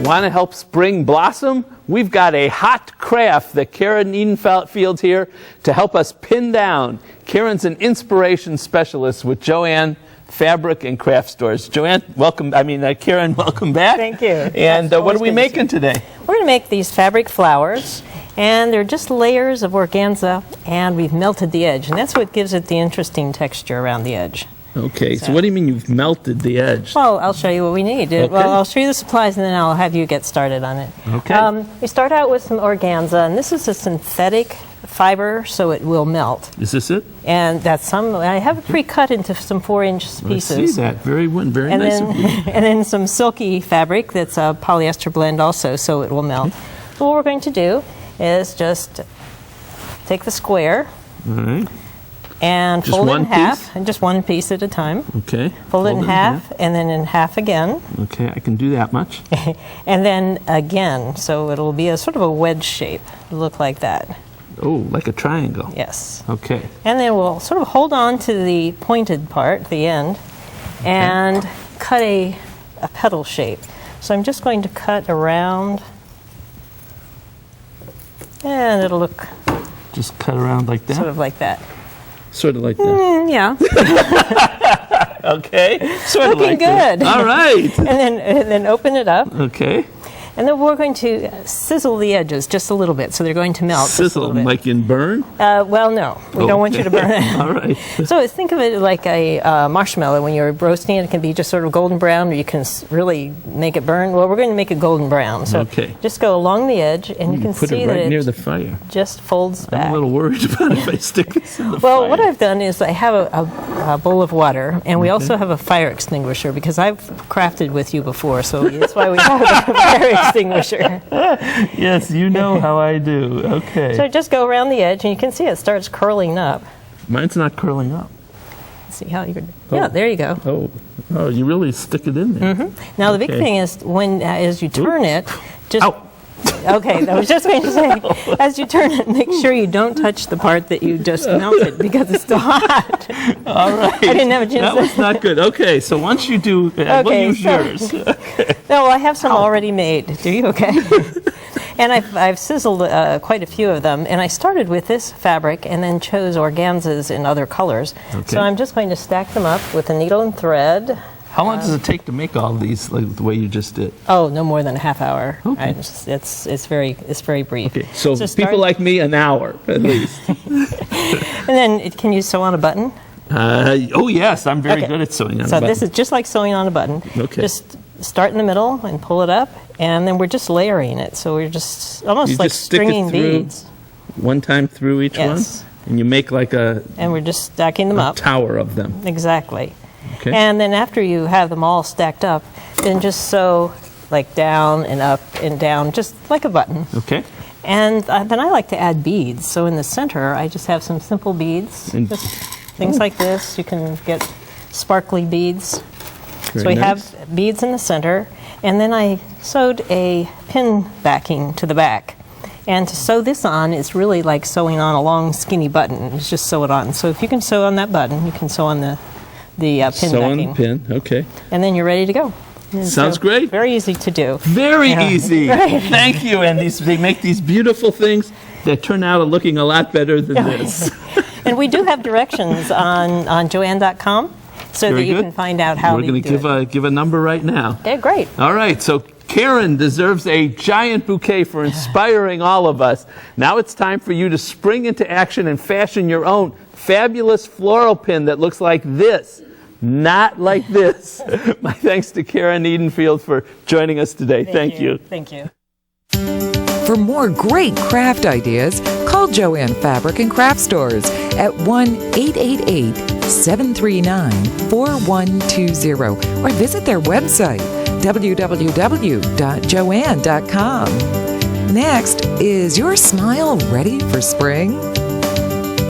Want to help spring blossom? We've got a hot craft that Karen Edenfield's here to help us pin down. Karen's an inspiration specialist with Jo-Ann Fabric and Craft Stores. Karen, welcome back. Thank you. And what are we making today? We're going to make these fabric flowers, and they're just layers of organza, and we've melted the edge, and that's what gives it the interesting texture around the edge. Okay, so what do you mean you've melted the edge? Well, I'll show you what we need. Okay. Well, I'll show you the supplies, and then I'll have you get started on it. Okay. We start out with some organza, and this is a synthetic fiber, so it will melt. Is this it? And that's some. I have it pre-cut into some 4-inch pieces. I see that. Very nice of you. And then some silky fabric that's a polyester blend also, so it will melt. So what we're going to do is just take the square. All right. And Just fold it one in half, piece? and just one piece at a time. Okay. Fold it in half, and then in half again, Okay, I can do that much. and then again. So it'll be a sort of a wedge shape. It'll look like that. Oh, like a triangle. Yes. Okay. And then we'll sort of hold on to the pointed part, the end, and cut a petal shape. So I'm just going to cut around, and it'll look Just cut around like that? sort of like that. Sort of like that. Yeah. Okay. Sort of Looking like that. good. All right. And then open it up. Okay. And then we're going to sizzle the edges just a little bit, so they're going to melt just a Sizzle little bit. like in burn? Well, no, we don't want you to burn it. All right. So think of it like a marshmallow. When you're roasting it, it can be just sort of golden brown, or you can really make it burn. Well, we're going to make it golden brown. So Okay. just go along the edge, and you can Put see it that right near it the fire. just folds back. I'm a little worried about if I stick this in the Well, fire. what I've done is I have a bowl of water, and we also have a fire extinguisher, because I've crafted with you before, so that's why we have a fire extinguisher. Yes, you know how I do. Okay. So just go around the edge, and you can see it starts curling up. Mine's not curling up. See how you're... Yeah, there you go. Oh, you really stick it in there. Now, the big Okay. thing is, as you turn it, just... Ow. Okay, I was just going to say, as you turn it, make sure you don't touch the part that you just melted, because it's still hot. All right. I didn't have a chance That was not good. Okay, so once you do, we'll Okay, use so- yours. No, I have some already made. Do you? Okay. And I've sizzled quite a few of them, and I started with this fabric and then chose organzas in other colors. Okay. So I'm just going to stack them up with a needle and thread. How long does it take to make all these, like the way you just did? Oh, no more than a half hour. Okay. It's very brief. Okay, so start- people like me, an hour at least. And then can you sew on a button? Oh yes, I'm very Okay. good at sewing on a So button. this is just like sewing on a button. Okay. Just start in the middle and pull it up, and then we're just layering it. So we're just almost You like just stick it stringing through beads. one time through each Yes. one, and you make like a And we're just stacking them up. tower of them. Exactly. Okay. And then after you have them all stacked up, then just sew like down and up and down, just like a button. Okay. And then I like to add beads. So in the center, I just have some simple beads. And- Just things like this. You can get sparkly beads. Very So we nice. have beads in the center. And then I sewed a pin backing to the back. And to sew this on is really like sewing on a long, skinny button. It's just sew it on. So if you can sew on that button, you can sew on the pin Sew on the backing. pin. Okay. And then you're ready to go. And Sounds so, great. Very easy to do. Very Yeah. easy. Thank you. And they make these beautiful things that turn out looking a lot better than this. And we do have directions on joann.com so Very that you good. can find out how We're to going do to it. give a number right now. Okay, great. All right, so Karen deserves a giant bouquet for inspiring all of us. Now it's time for you to spring into action and fashion your own fabulous floral pin that looks like this, not like this. My thanks to Karen Edenfield for joining us today. Thank you. Thank you. For more great craft ideas, call Jo-Ann Fabric and Craft Stores at 1-888-739-4120 or visit their website, www.joann.com. Next, is your smile ready for spring?